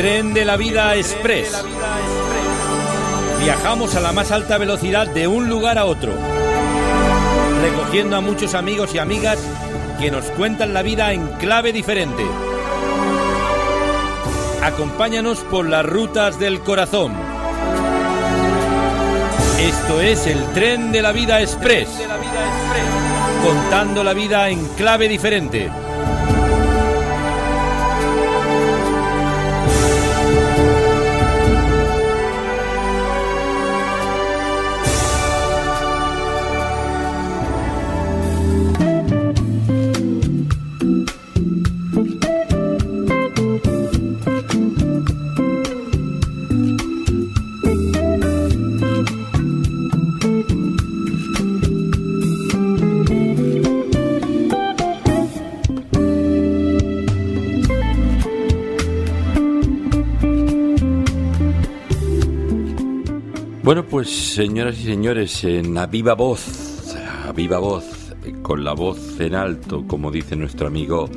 Tren de la Vida Express. Viajamos a la más alta velocidad de un lugar a otro, recogiendo a muchos amigos y amigas que nos cuentan la vida en clave diferente. Acompáñanos por las rutas del corazón. Esto es el Tren de la Vida Express, contando la vida en clave diferente. Bueno, pues señoras y señores, en a viva voz, con la voz en alto, como dice nuestro amigo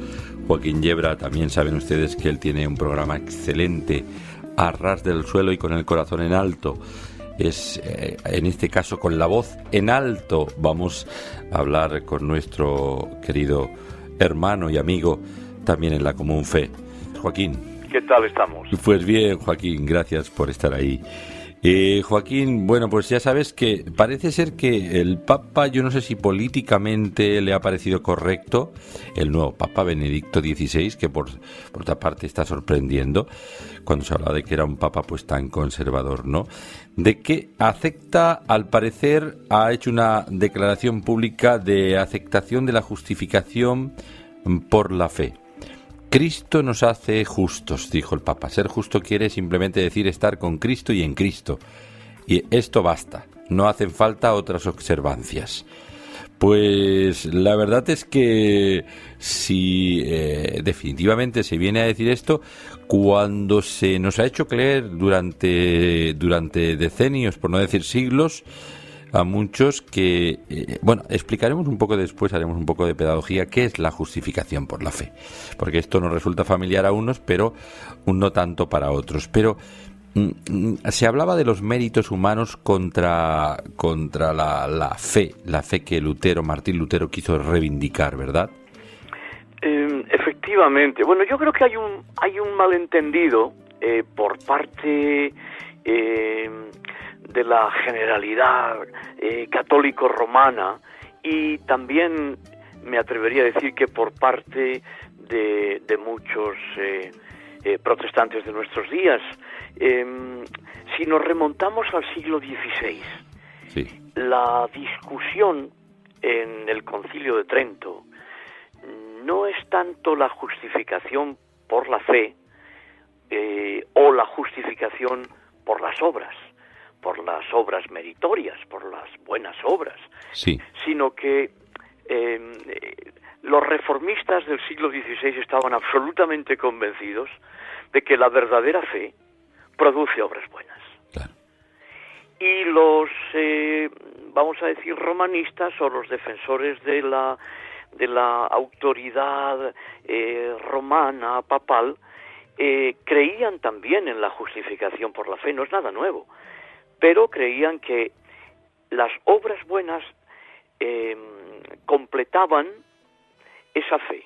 Joaquín Yebra. También saben ustedes que él tiene un programa excelente, a ras del suelo y con el corazón en alto. Es, en este caso, con la voz en alto, vamos a hablar con nuestro querido hermano y amigo, también en la común fe, Joaquín. ¿Qué tal estamos? Pues bien, Joaquín, gracias por estar ahí. Joaquín, bueno, pues ya sabes que parece ser que el Papa, yo no sé si políticamente le ha parecido correcto, el nuevo Papa Benedicto XVI, que por otra parte está sorprendiendo cuando se habla de que era un Papa pues tan conservador, ¿no? De que acepta, al parecer, ha hecho una declaración pública de aceptación de la justificación por la fe. Cristo nos hace justos, dijo el Papa. Ser justo quiere simplemente decir estar con Cristo y en Cristo. Y esto basta, no hacen falta otras observancias. Pues la verdad es que si definitivamente se viene a decir esto, cuando se nos ha hecho creer durante decenios, por no decir siglos, a muchos que, bueno, explicaremos un poco después, haremos un poco de pedagogía, qué es la justificación por la fe, porque esto nos resulta familiar a unos, pero no tanto para otros. Pero se hablaba de los méritos humanos contra la fe que Martín Lutero quiso reivindicar, ¿verdad? Efectivamente. Bueno, yo creo que hay un malentendido por parte de la generalidad católico-romana, y también me atrevería a decir que por parte de muchos protestantes de nuestros días. Si nos remontamos al siglo XVI, sí, la discusión en el Concilio de Trento no es tanto la justificación por la fe o la justificación por las obras meritorias, por las buenas obras, sí, sino que los reformistas del siglo XVI estaban absolutamente convencidos de que la verdadera fe produce obras buenas. Claro. Y los, vamos a decir, romanistas o los defensores de la autoridad romana, papal, creían también en la justificación por la fe. No es nada nuevo, pero creían que las obras buenas completaban esa fe.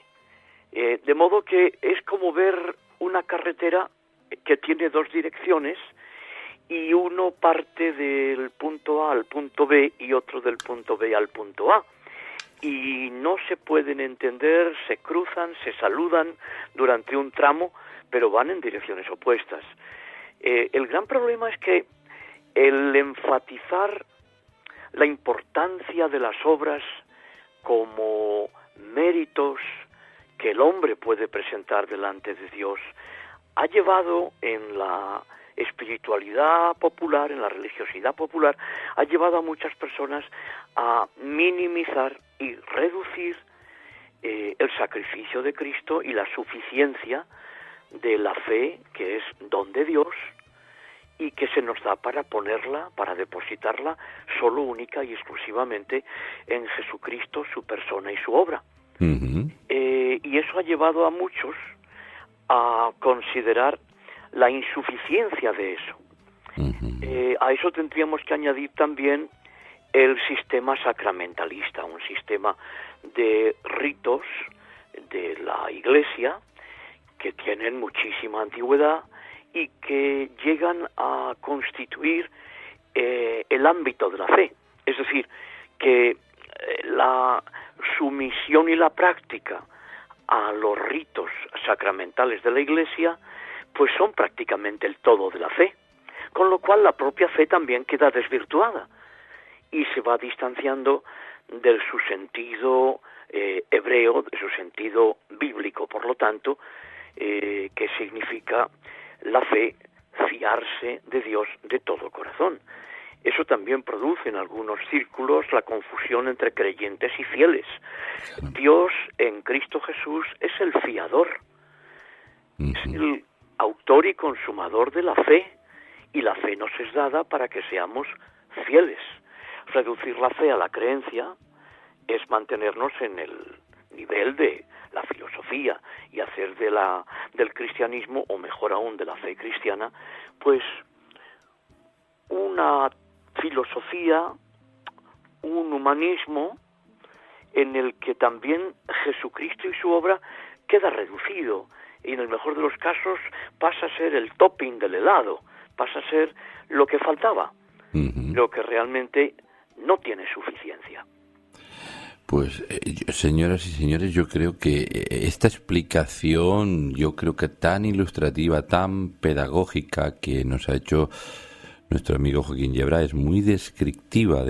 De modo que es como ver una carretera que tiene dos direcciones, y uno parte del punto A al punto B y otro del punto B al punto A. Y no se pueden entender, se cruzan, se saludan durante un tramo, pero van en direcciones opuestas. El gran problema es que el enfatizar la importancia de las obras como méritos que el hombre puede presentar delante de Dios ha llevado en la espiritualidad popular, en la religiosidad popular, ha llevado a muchas personas a minimizar y reducir el sacrificio de Cristo y la suficiencia de la fe, que es don de Dios y que se nos da para ponerla, para depositarla solo, única y exclusivamente en Jesucristo, su persona y su obra. Uh-huh. Y eso ha llevado a muchos a considerar la insuficiencia de eso. A eso tendríamos que añadir también el sistema sacramentalista, un sistema de ritos de la Iglesia que tienen muchísima antigüedad y que llegan a constituir el ámbito de la fe. Es decir, que la sumisión y la práctica a los ritos sacramentales de la Iglesia pues son prácticamente el todo de la fe, con lo cual la propia fe también queda desvirtuada y se va distanciando de su sentido hebreo, de su sentido bíblico. Por lo tanto, que significa la fe, fiarse de Dios de todo corazón. Eso también produce en algunos círculos la confusión entre creyentes y fieles. Dios en Cristo Jesús es el fiador, es el autor y consumador de la fe, y la fe nos es dada para que seamos fieles. Reducir la fe a la creencia es mantenernos en el nivel de la filosofía y hacer del cristianismo, o mejor aún de la fe cristiana, pues una filosofía, un humanismo en el que también Jesucristo y su obra queda reducido, y en el mejor de los casos pasa a ser el topping del helado, pasa a ser lo que faltaba, lo que realmente no tiene suficiencia. Pues, señoras y señores, yo creo que esta explicación, tan ilustrativa, tan pedagógica que nos ha hecho nuestro amigo Joaquín Yebra, es muy descriptiva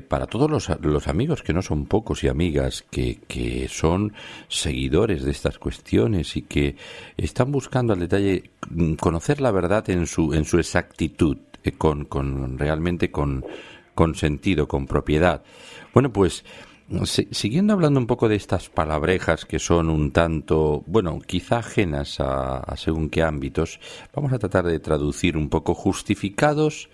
para todos los amigos, que no son pocos, y amigas que son seguidores de estas cuestiones y que están buscando al detalle conocer la verdad en su exactitud, realmente con sentido, con propiedad. Bueno, pues siguiendo hablando un poco de estas palabrejas que son un tanto, quizá ajenas a según qué ámbitos, vamos a tratar de traducir un poco: justificados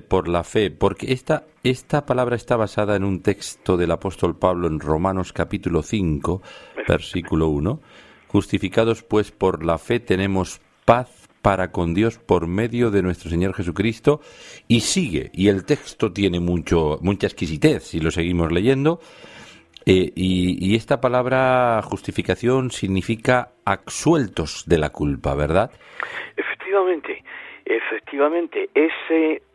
por la fe, porque esta palabra está basada en un texto del apóstol Pablo en Romanos capítulo 5, versículo 1. Justificados pues por la fe tenemos paz para con Dios por medio de nuestro Señor Jesucristo, y sigue, y el texto tiene mucha exquisitez si lo seguimos leyendo, y esta palabra justificación significa absueltos de la culpa, ¿verdad? Efectivamente, es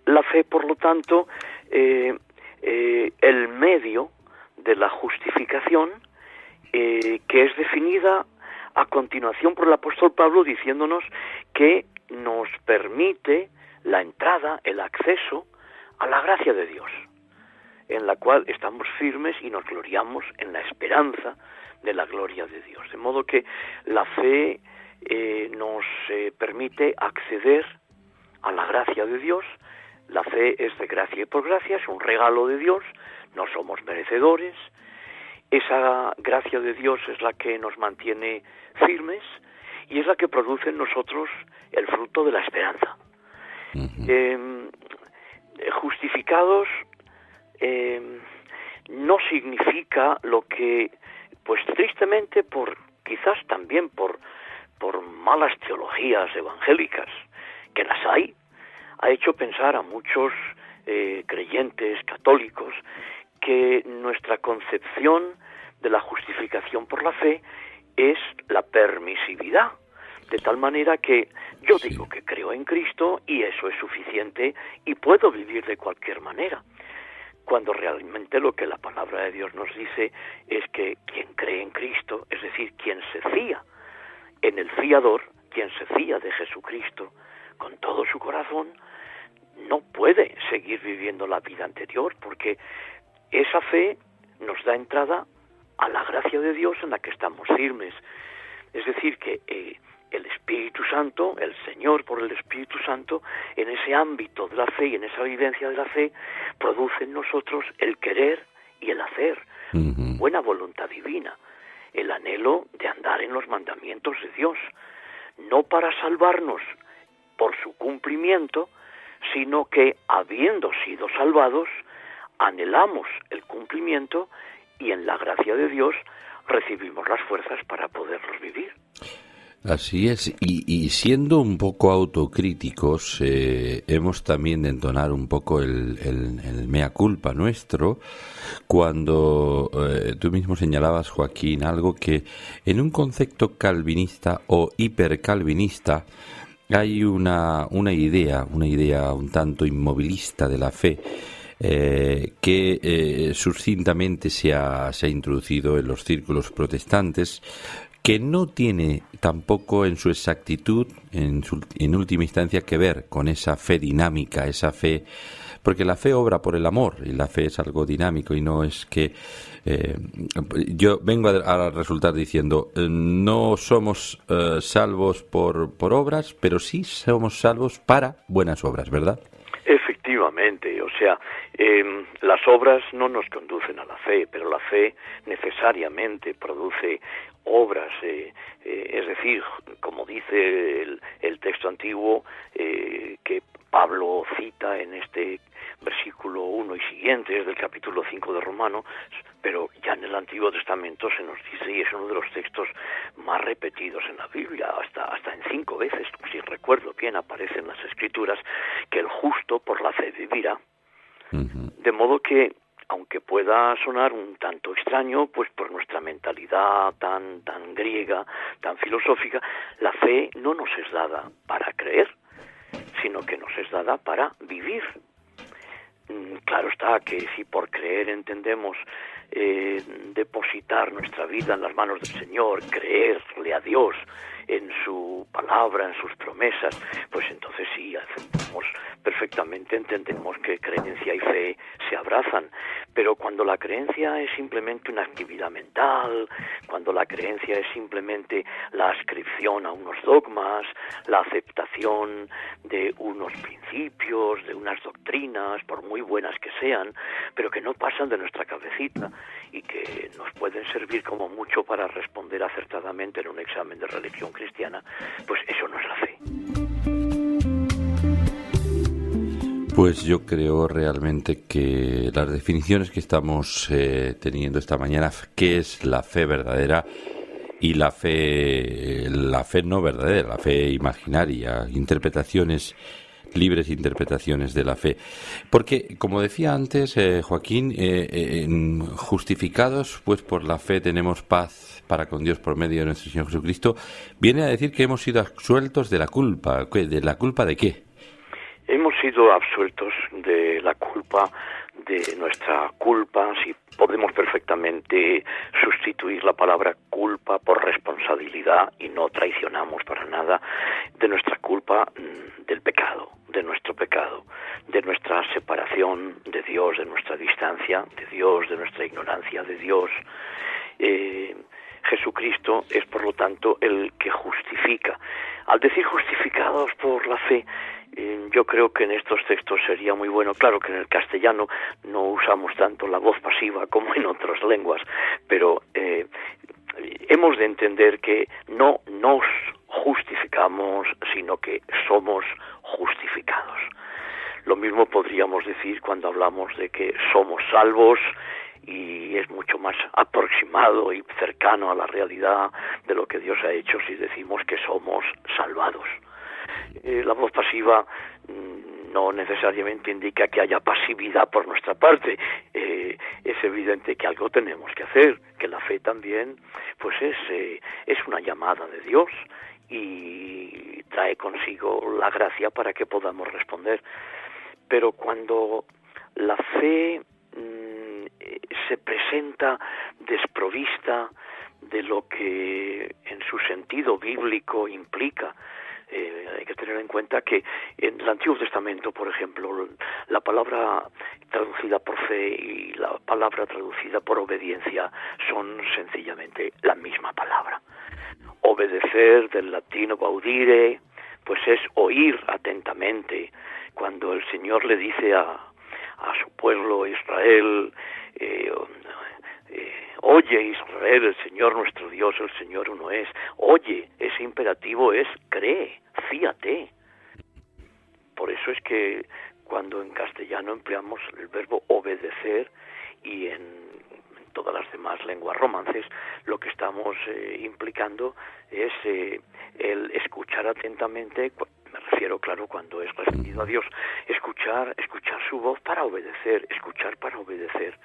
la fe, por lo tanto, el medio de la justificación, que es definida a continuación por el apóstol Pablo, diciéndonos que nos permite la entrada, el acceso a la gracia de Dios, en la cual estamos firmes y nos gloriamos en la esperanza de la gloria de Dios. De modo que la fe nos permite acceder a la gracia de Dios. La fe es de gracia y por gracia, es un regalo de Dios, no somos merecedores. Esa gracia de Dios es la que nos mantiene firmes y es la que produce en nosotros el fruto de la esperanza. Justificados no significa lo que, pues tristemente, quizás también por malas teologías evangélicas, que las hay, ha hecho pensar a muchos creyentes católicos que nuestra concepción de la justificación por la fe es la permisividad, de tal manera que yo digo que creo en Cristo y eso es suficiente y puedo vivir de cualquier manera, cuando realmente lo que la palabra de Dios nos dice es que quien cree en Cristo, es decir, quien se fía en el fiador, quien se fía de Jesucristo con todo su corazón, no puede seguir viviendo la vida anterior, porque esa fe nos da entrada a la gracia de Dios en la que estamos firmes. Es decir, que el Espíritu Santo, el Señor por el Espíritu Santo, en ese ámbito de la fe y en esa vivencia de la fe, produce en nosotros el querer y el hacer, buena voluntad divina, el anhelo de andar en los mandamientos de Dios, no para salvarnos por su cumplimiento, sino que, habiendo sido salvados, anhelamos el cumplimiento y en la gracia de Dios recibimos las fuerzas para poderlos vivir. Así es, y siendo un poco autocríticos, hemos también de entonar un poco el mea culpa nuestro, cuando tú mismo señalabas, Joaquín, algo que en un concepto calvinista o hipercalvinista hay una idea un tanto inmovilista de la fe, que sucintamente se ha introducido en los círculos protestantes, que no tiene tampoco en su exactitud, en última instancia, que ver con esa fe dinámica, esa fe, porque la fe obra por el amor, y la fe es algo dinámico, y no es que yo vengo a resultar diciendo, no somos salvos por obras, pero sí somos salvos para buenas obras, ¿verdad? Efectivamente, o sea, las obras no nos conducen a la fe, pero la fe necesariamente produce obras, es decir, como dice el texto antiguo que Pablo cita en este versículo 1 y siguientes del capítulo 5 de Romanos, pero ya en el Antiguo Testamento se nos dice, y es uno de los textos más repetidos en la Biblia, hasta en 5 veces, si recuerdo bien, aparece en las Escrituras, que el justo por la fe vivirá. Uh-huh. De modo que, aunque pueda sonar un tanto extraño, pues por nuestra mentalidad tan griega, tan filosófica, la fe no nos es dada para creer, sino que nos es dada para vivir. Claro está que si por creer entendemos depositar nuestra vida en las manos del Señor, creerle a Dios en su palabra, en sus promesas, pues entonces sí, aceptamos perfectamente, entendemos que creencia y fe se abrazan. Pero cuando la creencia es simplemente una actividad mental, cuando la creencia es simplemente la ascripción a unos dogmas, la aceptación de unos principios, de unas doctrinas, por muy buenas que sean, pero que no pasan de nuestra cabecita y que nos pueden servir como mucho para responder acertadamente en un examen de religión cristiana, pues eso no es la fe. Pues yo creo realmente que las definiciones que estamos teniendo esta mañana, qué es la fe verdadera y la fe no verdadera, la fe imaginaria, libres interpretaciones de la fe. Porque, como decía antes, Joaquín, justificados pues por la fe tenemos paz para con Dios por medio de nuestro Señor Jesucristo, viene a decir que hemos sido absueltos de la culpa. ¿De la culpa de qué? Hemos sido absueltos de la culpa, de nuestra culpa, si podemos perfectamente sustituir la palabra culpa por responsabilidad y no traicionamos para nada, de nuestra culpa del pecado, de nuestro pecado, de nuestra separación de Dios, de nuestra distancia de Dios, de nuestra ignorancia de Dios. Jesucristo es, por lo tanto, el que justifica. Al decir justificados por la fe, yo creo que en estos textos sería muy bueno, claro que en el castellano no usamos tanto la voz pasiva como en otras lenguas, pero hemos de entender que no nos justificamos, sino que somos justificados. Lo mismo podríamos decir cuando hablamos de que somos salvos, y es mucho más aproximado y cercano a la realidad de lo que Dios ha hecho si decimos que somos salvados. La voz pasiva no necesariamente indica que haya pasividad por nuestra parte. Es evidente que algo tenemos que hacer, que la fe también pues es una llamada de Dios y trae consigo la gracia para que podamos responder. Pero cuando la fe se presenta desprovista de lo que en su sentido bíblico implica, hay que tener en cuenta que en el Antiguo Testamento, por ejemplo, la palabra traducida por fe y la palabra traducida por obediencia son sencillamente la misma palabra. Obedecer, del latino audire, pues es oír atentamente. Cuando el Señor le dice a su pueblo Israel, oye Israel, el Señor nuestro Dios, el Señor uno es. Oye, ese imperativo es cree, fíate. Por eso es que cuando en castellano empleamos el verbo obedecer y en todas las demás lenguas romances, lo que estamos implicando es el escuchar atentamente. Me refiero, claro, cuando es referido a Dios, escuchar su voz para obedecer, escuchar para obedecer.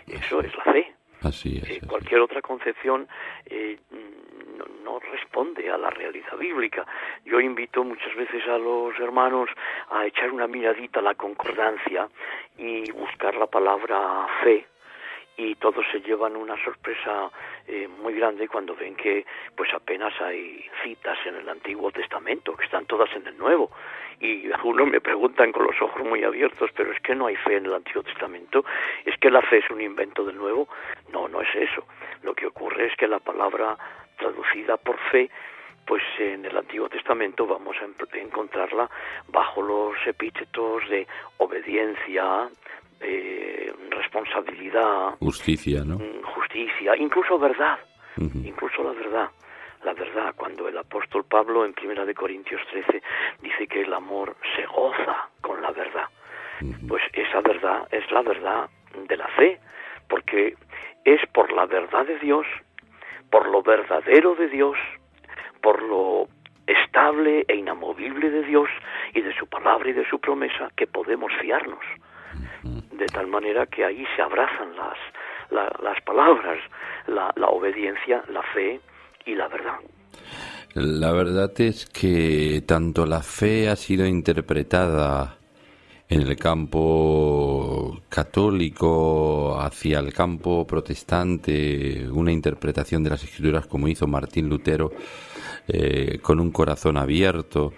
Eso es la fe. Así es. Cualquier otra concepción no responde a la realidad bíblica. Yo invito muchas veces a los hermanos a echar una miradita a la concordancia y buscar la palabra fe, y todos se llevan una sorpresa muy grande cuando ven que pues apenas hay citas en el Antiguo Testamento, que están todas en el Nuevo. Y algunos me preguntan con los ojos muy abiertos, pero es que no hay fe en el Antiguo Testamento, es que la fe es un invento del Nuevo. No, no es eso. Lo que ocurre es que la palabra traducida por fe, pues en el Antiguo Testamento vamos a encontrarla bajo los epítetos de obediencia, responsabilidad, justicia, ¿no? Justicia, incluso verdad, Uh-huh. incluso la verdad. La verdad, cuando el apóstol Pablo en 1 de Corintios 13 dice que el amor se goza con la verdad. Uh-huh. Pues esa verdad es la verdad de la fe, porque es por la verdad de Dios, por lo verdadero de Dios, por lo estable e inamovible de Dios y de su palabra y de su promesa, que podemos fiarnos. De tal manera que ahí se abrazan las palabras, la obediencia, la fe y la verdad. La verdad es que tanto la fe ha sido interpretada en el campo católico hacia el campo protestante, una interpretación de las Escrituras como hizo Martín Lutero, con un corazón abierto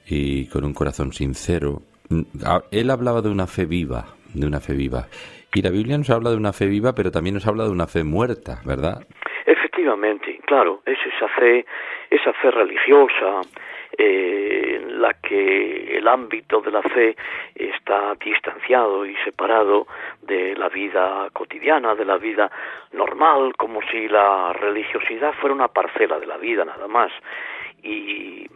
y con un corazón sincero. Él hablaba de una fe viva, y la Biblia nos habla de una fe viva, pero también nos habla de una fe muerta, ¿verdad? Efectivamente, claro, es esa fe religiosa, en la que el ámbito de la fe está distanciado y separado de la vida cotidiana, de la vida normal, como si la religiosidad fuera una parcela de la vida nada más, y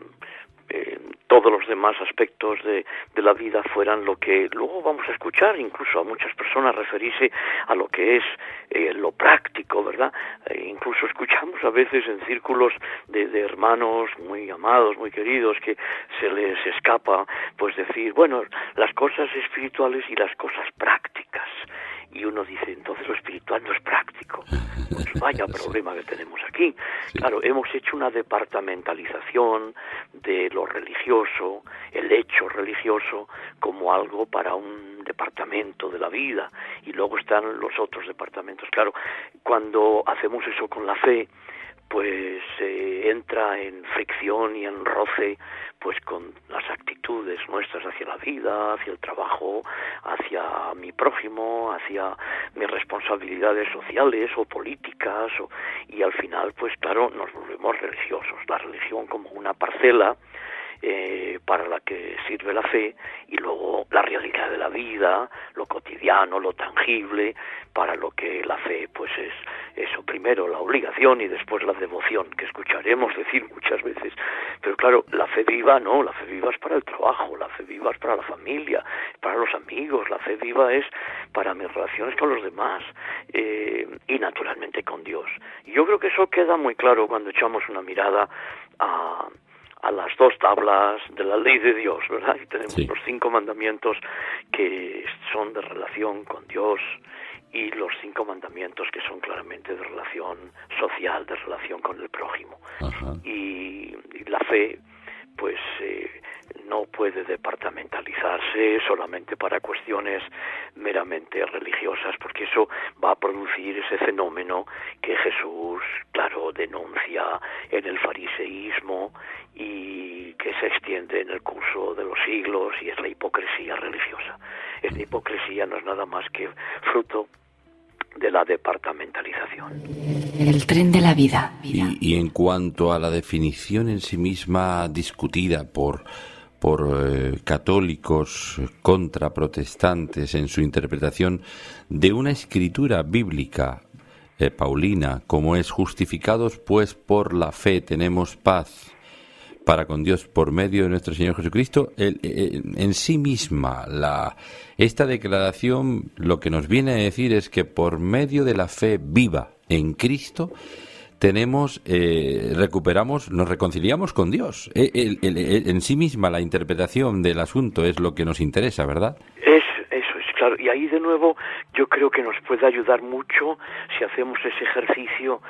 todos los demás aspectos de la vida fueran lo que luego vamos a escuchar, incluso a muchas personas referirse a lo que es lo práctico, ¿verdad? Incluso escuchamos a veces en círculos de hermanos muy amados, muy queridos, que se les escapa pues decir, bueno, las cosas espirituales y las cosas prácticas. Y uno dice, entonces lo espiritual no es práctico. Pues vaya problema que tenemos aquí. Sí. Claro, hemos hecho una departamentalización de lo religioso, el hecho religioso, como algo para un departamento de la vida. Y luego están los otros departamentos. Claro, cuando hacemos eso con la fe, pues entra en fricción y en roce pues con las actitudes nuestras hacia la vida, hacia el trabajo, hacia mi prójimo, hacia mis responsabilidades sociales o políticas, y al final pues claro nos volvemos religiosos, la religión como una parcela para la que sirve la fe, y luego la realidad de la vida, lo cotidiano, lo tangible, para lo que la fe pues es eso, primero la obligación y después la devoción, que escucharemos decir muchas veces. Pero claro, la fe viva no, la fe viva es para el trabajo, la fe viva es para la familia, para los amigos, la fe viva es para mis relaciones con los demás, y naturalmente con Dios. Y yo creo que eso queda muy claro cuando echamos una mirada a las dos tablas de la ley de Dios, ¿verdad? Y tenemos los 5 mandamientos que son de relación con Dios, y los 5 mandamientos que son claramente de relación social, de relación con el prójimo. Y la fe, pues no puede departamentalizarse solamente para cuestiones meramente religiosas, porque eso va a producir ese fenómeno que Jesús, claro, denuncia en el fariseísmo y que se extiende en el curso de los siglos, y es la hipocresía religiosa. Esta hipocresía no es nada más que fruto de la departamentalización. El tren de la vida. Y en cuanto a la definición en sí misma discutida por católicos contra protestantes en su interpretación de una escritura bíblica, Paulina, como es: justificados pues por la fe tenemos paz para con Dios por medio de nuestro Señor Jesucristo, en sí misma, esta declaración lo que nos viene a decir es que por medio de la fe viva en Cristo, nos reconciliamos con Dios. En sí misma la interpretación del asunto es lo que nos interesa, ¿verdad? Eso es claro, y ahí de nuevo yo creo que nos puede ayudar mucho si hacemos ese ejercicio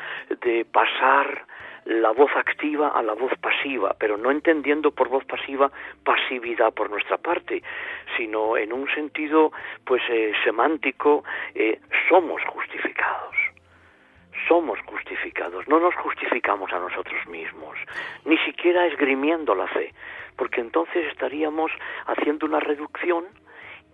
de pasar la voz activa a la voz pasiva, pero no entendiendo por voz pasiva pasividad por nuestra parte, sino en un sentido semántico, somos justificados. Somos justificados, no nos justificamos a nosotros mismos, ni siquiera esgrimiendo la fe, porque entonces estaríamos haciendo una reducción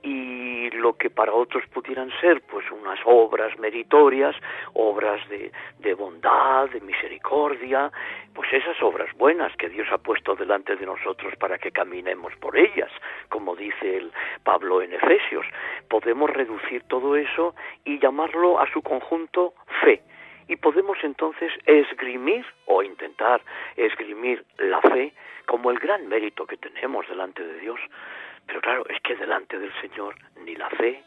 y lo que para otros pudieran ser unas obras meritorias, obras de bondad, de misericordia, esas obras buenas que Dios ha puesto delante de nosotros para que caminemos por ellas, como dice el Pablo en Efesios. Podemos reducir todo eso y llamarlo a su conjunto fe. Y podemos entonces esgrimir o intentar esgrimir la fe como el gran mérito que tenemos delante de Dios. Pero claro, es que delante del Señor ni la fe,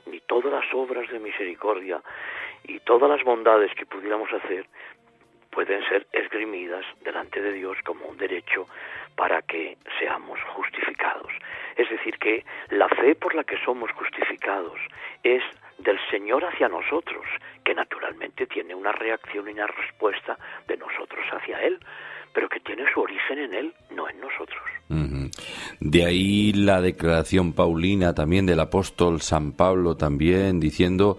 ni todas las obras de misericordia y todas las bondades que pudiéramos hacer pueden ser esgrimidas delante de Dios como un derecho para que seamos justificados. Es decir, que la fe por la que somos justificados es del Señor hacia nosotros, que naturalmente tiene una reacción y una respuesta de nosotros hacia Él, pero que tiene su origen en Él, no en nosotros. Uh-huh. De ahí la declaración paulina también del apóstol San Pablo también diciendo: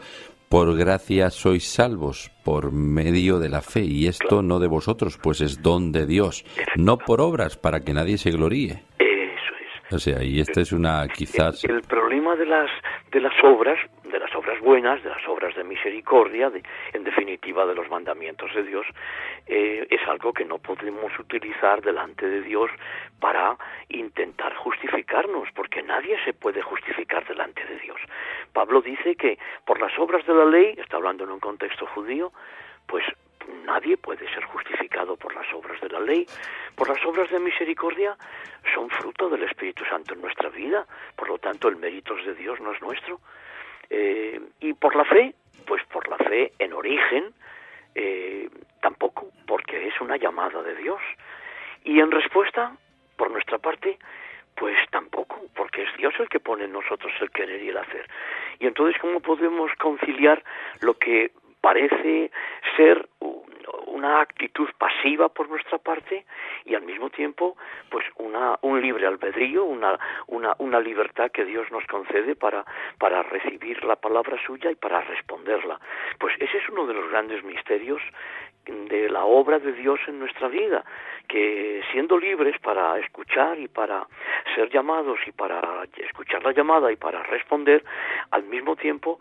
por gracia sois salvos por medio de la fe, y esto claro, no de vosotros, pues es don de Dios, no por obras para que nadie se gloríe. Eso es. O sea, y esta es una quizás... El problema de las obras buenas, de las obras de misericordia, en definitiva de los mandamientos de Dios, es algo que no podemos utilizar delante de Dios para intentar justificarnos, porque nadie se puede justificar delante de Dios. Pablo dice que por las obras de la ley, está hablando en un contexto judío, pues nadie puede ser justificado por las obras de la ley. Por las obras de misericordia son fruto del Espíritu Santo en nuestra vida, por lo tanto el mérito es de Dios, no es nuestro. Y por la fe, pues por la fe en origen, tampoco, porque es una llamada de Dios. Y en respuesta, por nuestra parte, pues tampoco, porque es Dios el que pone en nosotros el querer y el hacer. Y entonces, ¿cómo podemos conciliar lo que parece ser una actitud pasiva por nuestra parte y al mismo tiempo pues un libre albedrío, una libertad que Dios nos concede para recibir la palabra suya y para responderla? Pues ese es uno de los grandes misterios de la obra de Dios en nuestra vida, que siendo libres para escuchar y para ser llamados y para escuchar la llamada y para responder, al mismo tiempo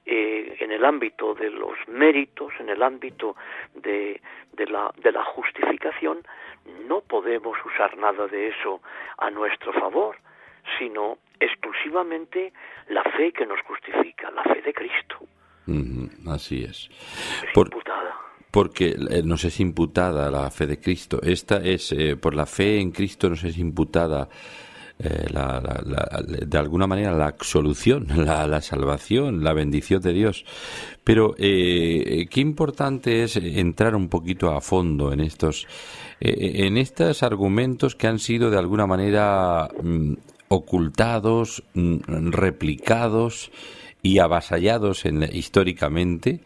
en el ámbito de los méritos, en el ámbito de la justificación, no podemos usar nada de eso a nuestro favor, sino exclusivamente la fe que nos justifica, la fe de Cristo. Así es. Imputada. Porque nos es imputada la fe de Cristo. Esta es, por la fe en Cristo nos es imputada de alguna manera la absolución, la salvación, la bendición de Dios. Pero qué importante es entrar un poquito a fondo en estos argumentos que han sido de alguna manera ocultados, replicados y avasallados históricamente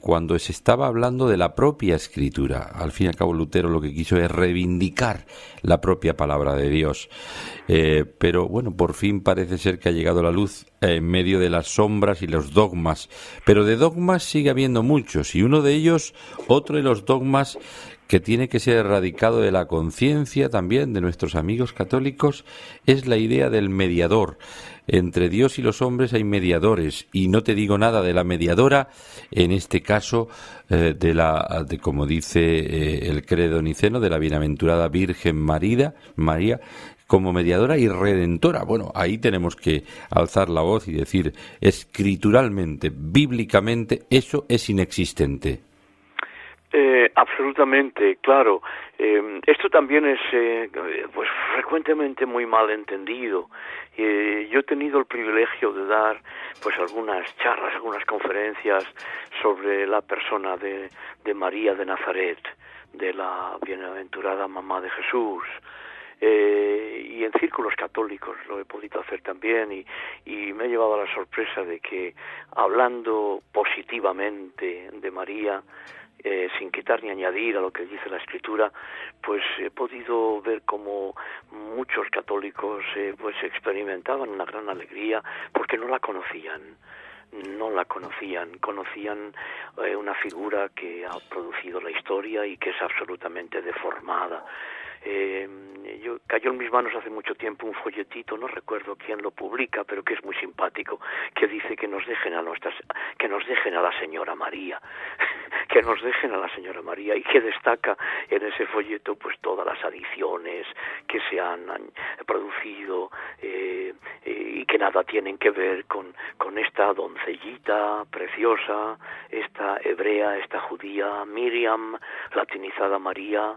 cuando se estaba hablando de la propia Escritura. Al fin y al cabo, Lutero lo que quiso es reivindicar la propia palabra de Dios. Pero bueno, por fin parece ser que ha llegado la luz en medio de las sombras y los dogmas. Pero de dogmas sigue habiendo muchos, y uno de ellos, otro de los dogmas que tiene que ser erradicado de la conciencia también de nuestros amigos católicos, es la idea del mediador. Entre Dios y los hombres hay mediadores, y no te digo nada de la mediadora, en este caso de como dice el credo niceno, de la bienaventurada Virgen María, como mediadora y redentora. Bueno, ahí tenemos que alzar la voz y decir, escrituralmente, bíblicamente, eso es inexistente. Absolutamente, claro. Esto también es pues frecuentemente muy mal entendido. Yo he tenido el privilegio de dar pues algunas charlas, algunas conferencias sobre la persona de María de Nazaret, de la bienaventurada mamá de Jesús. Y en círculos católicos lo he podido hacer también y me he llevado la sorpresa de que hablando positivamente de María, sin quitar ni añadir a lo que dice la Escritura, pues he podido ver cómo muchos católicos pues experimentaban una gran alegría porque no la conocían. Conocían una figura que ha producido la historia y que es absolutamente deformada. Cayó en mis manos hace mucho tiempo un folletito, no recuerdo quién lo publica, pero que es muy simpático, que dice que nos dejen a la Señora María, que nos dejen a la Señora María, y que destaca en ese folleto pues todas las adiciones que se han producido y que nada tienen que ver con esta doncellita preciosa, esta hebrea, esta judía, Miriam, latinizada María,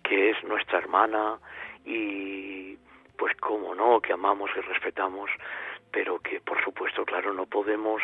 que es nuestra hermana, y pues cómo no, que amamos y respetamos, pero que por supuesto, claro, no podemos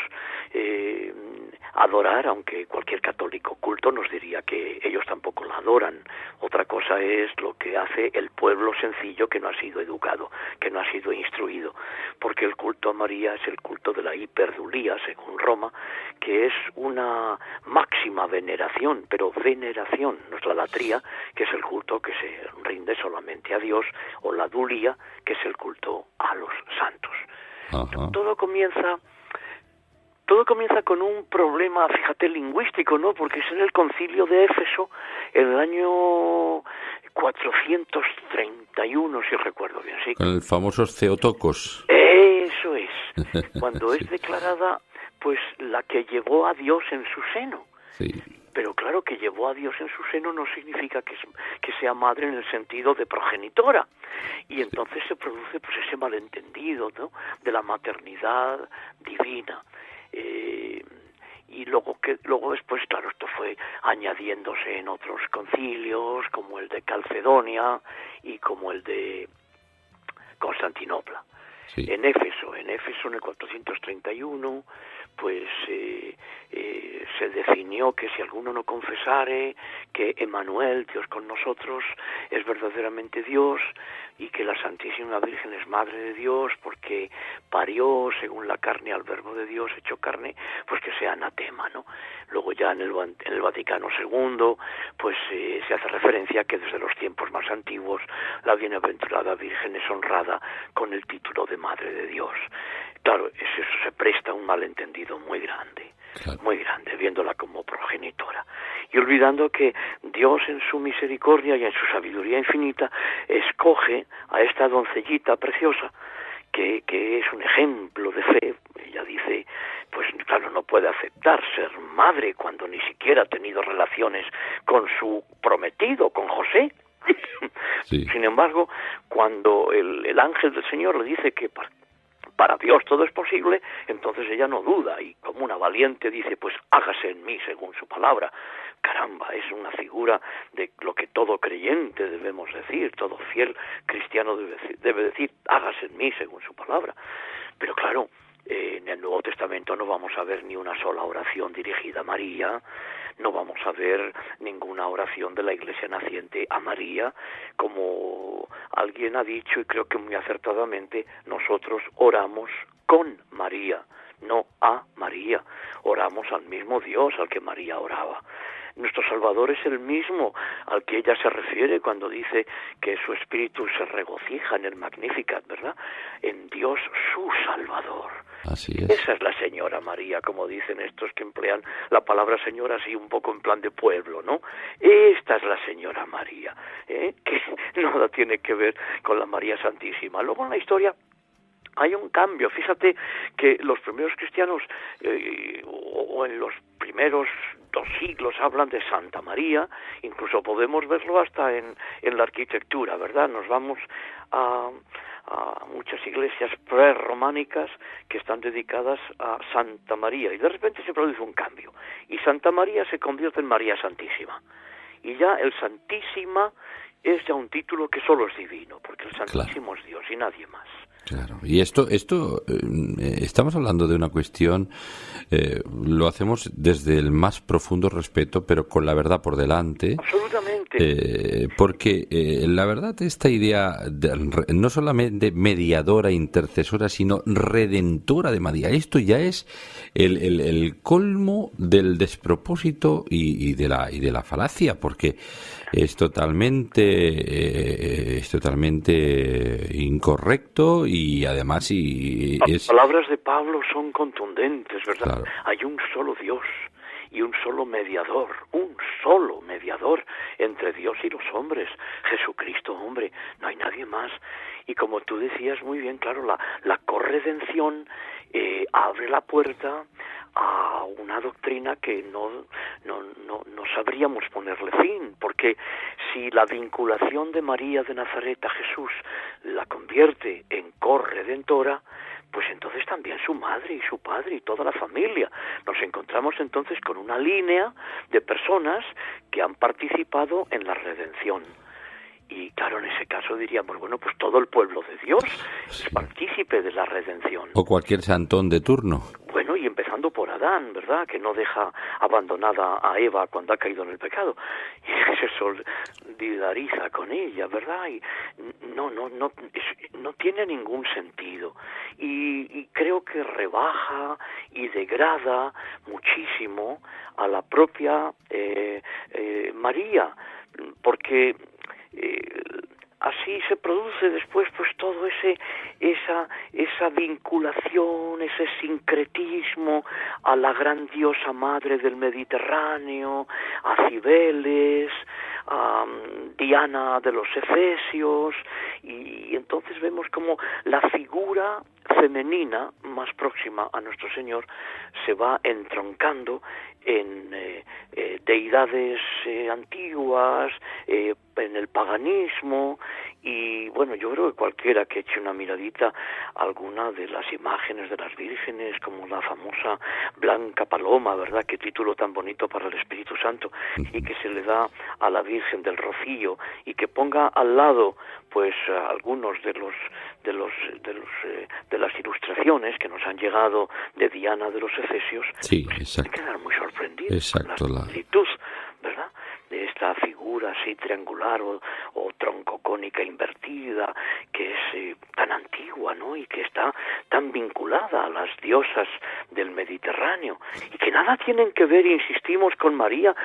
adorar, aunque cualquier católico culto nos diría que ellos tampoco la adoran. Otra cosa es lo que hace el pueblo sencillo que no ha sido educado, que no ha sido instruido, porque el culto a María es el culto de la hiperdulía, según Roma, que es una máxima veneración, pero veneración, no es la latría, que es el culto que se rinde solamente a Dios, o la dulía, que es el culto a los santos. Ajá. Todo comienza con un problema, fíjate, lingüístico, ¿no? Porque es en el Concilio de Éfeso, en el año 431, si recuerdo bien, ¿sí? Con el famosos Theotokos. Eso es, cuando es declarada, pues, la que llevó a Dios en su seno. Sí. Pero claro, que llevó a Dios en su seno no significa que sea madre en el sentido de progenitora. Y entonces se produce pues ese malentendido, ¿no?, de la maternidad divina. Y luego después, claro, esto fue añadiéndose en otros concilios, como el de Calcedonia y como el de Constantinopla. Sí. En Éfeso en el 431, pues se definió que si alguno no confesare que Emmanuel, Dios con nosotros, es verdaderamente Dios, y que la Santísima Virgen es Madre de Dios porque parió según la carne al Verbo de Dios hecho carne, pues que sea anatema, ¿no? Luego ya en el Vaticano II, pues se hace referencia a que desde los tiempos más antiguos la bienaventurada Virgen es honrada con el título de Madre de Dios. Claro, eso se presta a un malentendido muy grande. Claro. Muy grande, viéndola como progenitora, y olvidando que Dios en su misericordia y en su sabiduría infinita escoge a esta doncellita preciosa que es un ejemplo de fe. Ella dice, pues claro, no puede aceptar ser madre cuando ni siquiera ha tenido relaciones con su prometido, con José. Sí. Sin embargo, cuando el ángel del Señor le dice que para Dios todo es posible, entonces ella no duda y como una valiente dice, pues hágase en mí según su palabra. Caramba, es una figura de lo que todo creyente debemos decir, todo fiel cristiano debe decir, hágase en mí según su palabra. Pero claro, en el Nuevo Testamento no vamos a ver ni una sola oración dirigida a María, no vamos a ver ninguna oración de la Iglesia naciente a María, como alguien ha dicho, y creo que muy acertadamente, nosotros oramos con María, no a María, oramos al mismo Dios al que María oraba. Nuestro Salvador es el mismo al que ella se refiere cuando dice que su espíritu se regocija en el Magnificat, ¿verdad? En Dios su Salvador. Así es. Esa es la Señora María, como dicen estos que emplean la palabra Señora así un poco en plan de pueblo, ¿no? Esta es la Señora María, que nada tiene que ver con la María Santísima. Luego en la historia Hay un cambio. Fíjate que los primeros cristianos, o en los primeros 2 siglos, hablan de Santa María. Incluso podemos verlo hasta en la arquitectura, ¿verdad? Nos vamos a muchas iglesias prerrománicas que están dedicadas a Santa María, y de repente se produce un cambio, y Santa María se convierte en María Santísima, y ya el Santísima es ya un título que solo es divino, porque el Santísimo es Dios y nadie más. Claro, y esto estamos hablando de una cuestión, lo hacemos desde el más profundo respeto, pero con la verdad por delante. Absolutamente. Porque la verdad, esta idea no solamente mediadora, intercesora, sino redentora de María, esto ya es el colmo del despropósito y de la falacia, porque es totalmente incorrecto. Y además Las palabras de Pablo son contundentes, ¿verdad? Claro. Hay un solo Dios y un solo mediador entre Dios y los hombres, Jesucristo, hombre, no hay nadie más. Y como tú decías muy bien, claro, la corredención abre la puerta a una doctrina que no sabríamos ponerle fin, porque si la vinculación de María de Nazaret a Jesús la convierte en corredentora, pues entonces también su madre y su padre y toda la familia. Nos encontramos entonces con una línea de personas que han participado en la redención. Y claro, en ese caso diríamos, bueno, pues todo el pueblo de Dios es partícipe de la redención. O cualquier santón de turno. Bueno, y empezando por Adán, ¿verdad?, que no deja abandonada a Eva cuando ha caído en el pecado, y se solidariza con ella, ¿verdad? Y no tiene ningún sentido, y creo que rebaja y degrada muchísimo a la propia María, porque así se produce después pues todo esa vinculación, ese sincretismo a la gran diosa madre del Mediterráneo, a Cibeles, a Diana de los Efesios, y entonces vemos como la figura femenina más próxima a nuestro Señor se va entroncando en deidades antiguas, en el paganismo. Y bueno, yo creo que cualquiera que eche una miradita a alguna de las imágenes de las vírgenes, como la famosa Blanca Paloma, ¿verdad?, qué título tan bonito para el Espíritu Santo, y que se le da a la Virgen del Rocío, y que ponga al lado pues algunos de las ilustraciones que nos han llegado de Diana de los Efesios. Sí, pues, exacto. hay que quedar muy sorprendidos. Exacto, la similitud, ¿verdad?, de esta figura así triangular o troncocónica invertida, que es tan antigua, ¿no?, y que está tan vinculada a las diosas del Mediterráneo, y que nada tienen que ver, insistimos, con María.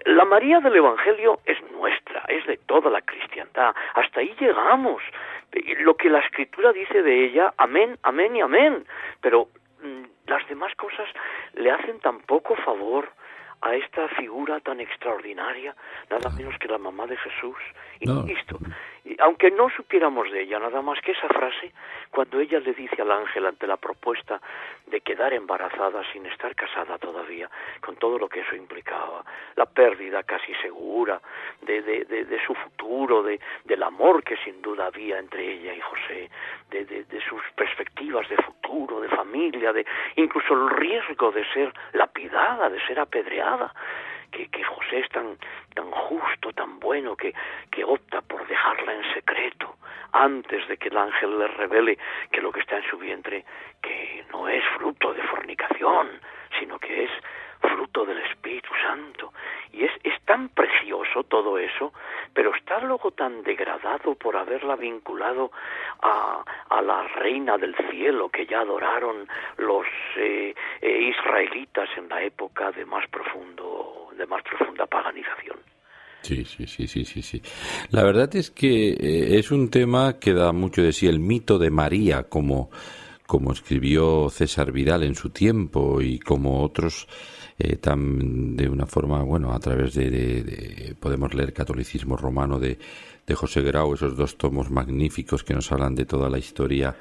La María del Evangelio es nuestra, es de toda la cristiandad, hasta ahí llegamos. Lo que la Escritura dice de ella, amén, amén y amén, pero las demás cosas le hacen tan poco favor a esta figura tan extraordinaria, nada menos que la mamá de Jesús. Insisto, aunque no supiéramos de ella nada más que esa frase, cuando ella le dice al ángel ante la propuesta de quedar embarazada sin estar casada todavía, con todo lo que eso implicaba, la pérdida casi segura de su futuro, del amor que sin duda había entre ella y José, de sus perspectivas de futuro, de familia, incluso el riesgo de ser lapidada, de ser apedreada, que José es tan justo, tan bueno, que opta por dejarla en secreto antes de que el ángel le revele que lo que está en su vientre que no es fruto de fornicación, sino que es fruto del Espíritu Santo. Y es tan precioso todo eso, pero está luego tan degradado por haberla vinculado a la reina del cielo que ya adoraron los israelitas en la época de más profunda paganización. Sí. La verdad es que es un tema que da mucho de sí, el mito de María, como escribió César Vidal en su tiempo, y como otros de una forma, bueno, a través de podemos leer Catolicismo Romano de José Grau, esos 2 tomos magníficos que nos hablan de toda la historia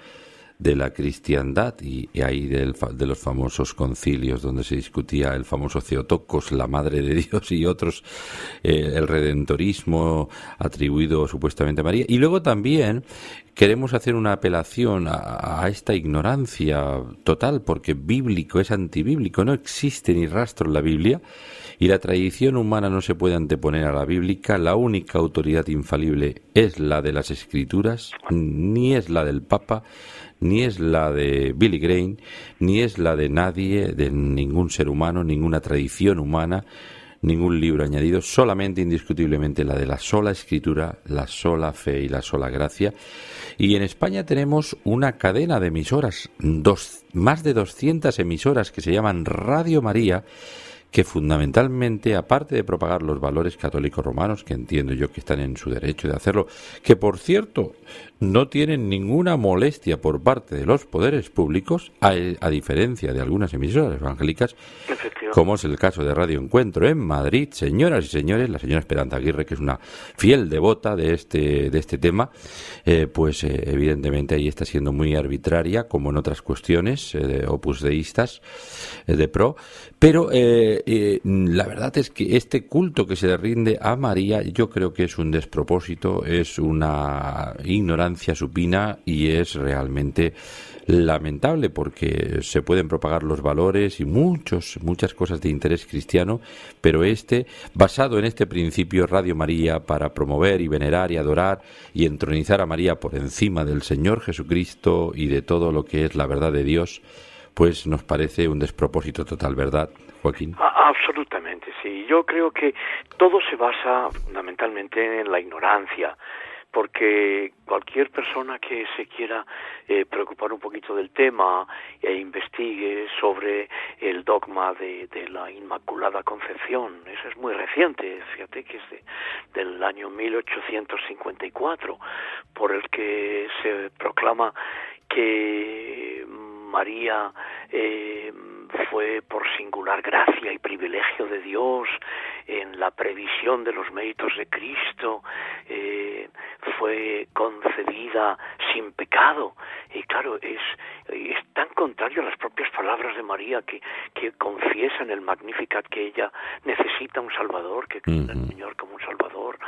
de la cristiandad y ahí de los famosos concilios donde se discutía el famoso Theotokos, la Madre de Dios y otros, el redentorismo atribuido supuestamente a María. Y luego también queremos hacer una apelación a esta ignorancia total, porque bíblico es antibíblico, no existe ni rastro en la Biblia y la tradición humana no se puede anteponer a la bíblica. La única autoridad infalible es la de las Escrituras, ni es la del Papa, ni es la de Billy Graham, ni es la de nadie, de ningún ser humano, ninguna tradición humana, ningún libro añadido, solamente indiscutiblemente la de la sola Escritura, la sola fe y la sola gracia. Y en España tenemos una cadena de emisoras, más de 200 emisoras que se llaman Radio María, que fundamentalmente, aparte de propagar los valores católicos romanos, que entiendo yo que están en su derecho de hacerlo, que por cierto no tienen ninguna molestia por parte de los poderes públicos, a diferencia de algunas emisoras evangélicas, como es el caso de Radio Encuentro en Madrid. Señoras y señores, la señora Esperanza Aguirre, que es una fiel devota de este tema, pues evidentemente ahí está siendo muy arbitraria, como en otras cuestiones opus deístas de pro, pero la verdad es que este culto que se le rinde a María, yo creo que es un despropósito, es una ignorancia supina y es realmente lamentable, porque se pueden propagar los valores y muchas cosas de interés cristiano, pero basado en este principio, Radio María, para promover y venerar y adorar y entronizar a María por encima del Señor Jesucristo y de todo lo que es la verdad de Dios, pues nos parece un despropósito total, ¿verdad, Joaquín? Absolutamente, sí. Yo creo que todo se basa fundamentalmente en la ignorancia, porque cualquier persona que se quiera preocupar un poquito del tema e investigue sobre el dogma de la Inmaculada Concepción, eso es muy reciente, fíjate que es del año 1854, por el que se proclama que María fue por singular gracia y privilegio de Dios en la previsión de los méritos de Cristo, fue concebida sin pecado. Y claro, es tan contrario a las propias palabras de María, que confiesa en el Magnificat que ella necesita un Salvador, que cree en el Señor como un Salvador.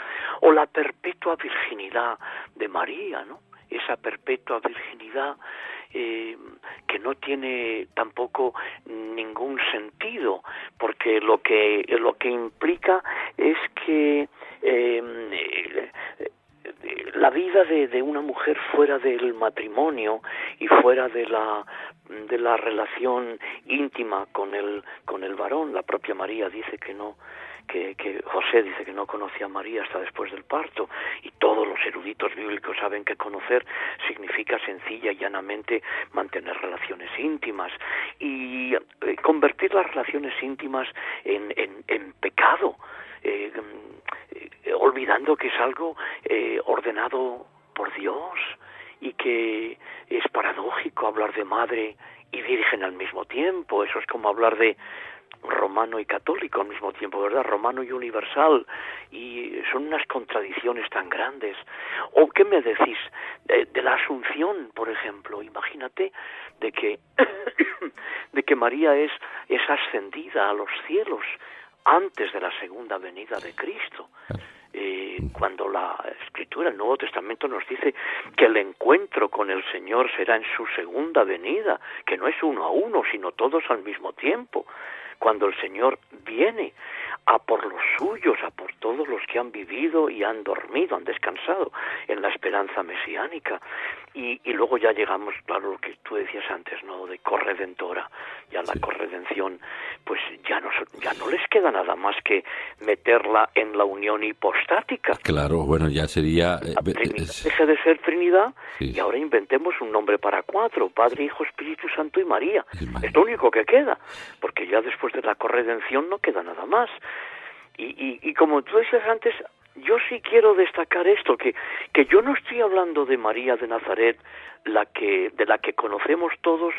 O la perpetua virginidad de María, ¿no? Esa perpetua virginidad que no tiene tampoco ningún sentido, porque lo que implica es que la vida de una mujer fuera del matrimonio y fuera de la relación íntima con el varón, la propia María dice que no, que José dice que no conocía a María hasta después del parto, y todos los eruditos bíblicos saben que conocer significa sencilla y llanamente mantener relaciones íntimas, y convertir las relaciones íntimas en pecado, olvidando que es algo ordenado por Dios, y que es paradójico hablar de madre y virgen al mismo tiempo. Eso es como hablar de romano y católico al mismo tiempo, ¿verdad? Romano y universal, y son unas contradicciones tan grandes. ¿O qué me decís de la Asunción, por ejemplo? Imagínate de que María es ascendida a los cielos antes de la segunda venida de Cristo. Cuando la Escritura, el Nuevo Testamento, nos dice que el encuentro con el Señor será en su segunda venida, que no es uno a uno, sino todos al mismo tiempo, cuando el Señor viene a por los suyos, a por todos los que han vivido y han dormido, han descansado en la esperanza mesiánica. Y luego ya llegamos, claro, lo que tú decías antes, ¿no?, de corredentora. Ya la corredención, pues ya no les queda nada más que meterla en la unión hipostática. Claro, bueno, ya sería... deje de ser Trinidad, sí. Y ahora inventemos un nombre para cuatro: Padre, Hijo, Espíritu Santo y María. Es lo único que queda, porque ya después de la corredención no queda nada más. Y como tú decías antes, yo sí quiero destacar esto, que yo no estoy hablando de María de Nazaret, de la que conocemos todos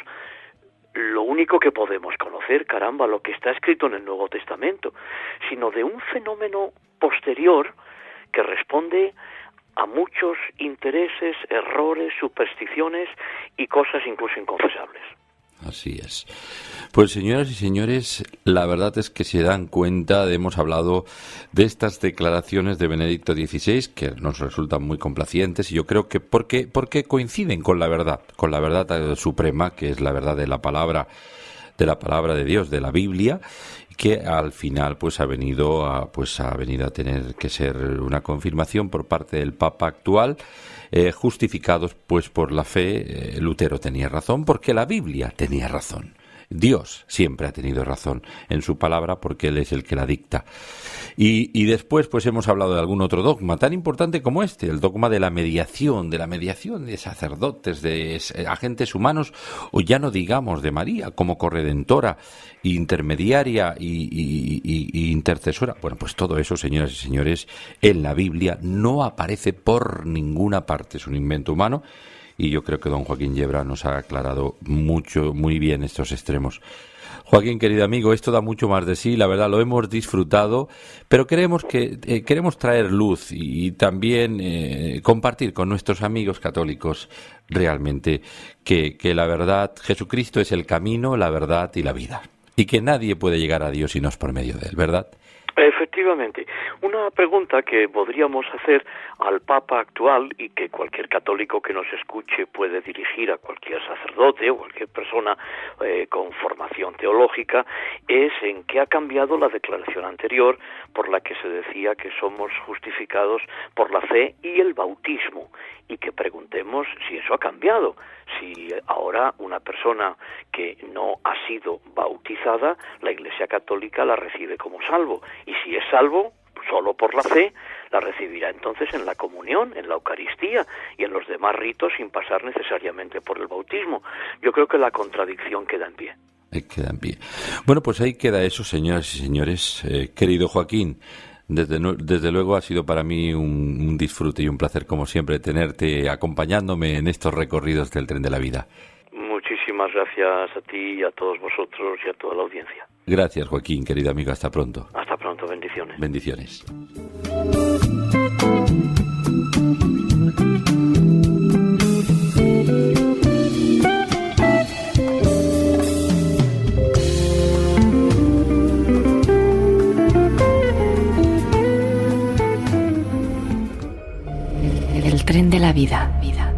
lo único que podemos conocer, caramba, lo que está escrito en el Nuevo Testamento, sino de un fenómeno posterior que responde a muchos intereses, errores, supersticiones y cosas incluso inconfesables. Así es. Pues señoras y señores, la verdad es que se dan cuenta, hemos hablado de estas declaraciones de Benedicto XVI que nos resultan muy complacientes y yo creo que porque coinciden con la verdad suprema, que es la verdad de la palabra de Dios, de la Biblia, que al final pues ha venido a tener que ser una confirmación por parte del Papa actual, justificados pues por la fe. Lutero tenía razón porque la Biblia tenía razón. Dios siempre ha tenido razón en su palabra porque Él es el que la dicta. Y después pues hemos hablado de algún otro dogma tan importante como el dogma de la mediación de sacerdotes, de agentes humanos, o ya no digamos de María como corredentora, intermediaria y intercesora. Bueno, pues todo eso, señoras y señores, en la Biblia no aparece por ninguna parte, es un invento humano. Y yo creo que don Joaquín Yebra nos ha aclarado muy bien estos extremos. Joaquín, querido amigo, esto da mucho más de sí, la verdad lo hemos disfrutado, pero queremos traer luz y también compartir con nuestros amigos católicos realmente que la verdad, Jesucristo es el camino, la verdad y la vida, y que nadie puede llegar a Dios si no es por medio de Él, ¿verdad? Efectivamente. Una pregunta que podríamos hacer al Papa actual y que cualquier católico que nos escuche puede dirigir a cualquier sacerdote o cualquier persona con formación teológica es en qué ha cambiado la declaración anterior por la que se decía que somos justificados por la fe y el bautismo, y que preguntemos si eso ha cambiado. Si ahora una persona que no ha sido bautizada, la Iglesia Católica la recibe como salvo, y si es salvo solo por la fe, la recibirá entonces en la comunión, en la Eucaristía y en los demás ritos sin pasar necesariamente por el bautismo. Yo creo que la contradicción queda en pie. Queda en pie. Bueno, pues ahí queda eso, señoras y señores. Querido Joaquín, desde luego ha sido para mí un disfrute y un placer, como siempre, tenerte acompañándome en estos recorridos del Tren de la Vida. Muchísimas gracias a ti y a todos vosotros y a toda la audiencia. Gracias, Joaquín, querido amigo. Hasta pronto. Hasta pronto. Bendiciones. Bendiciones. El tren de la vida.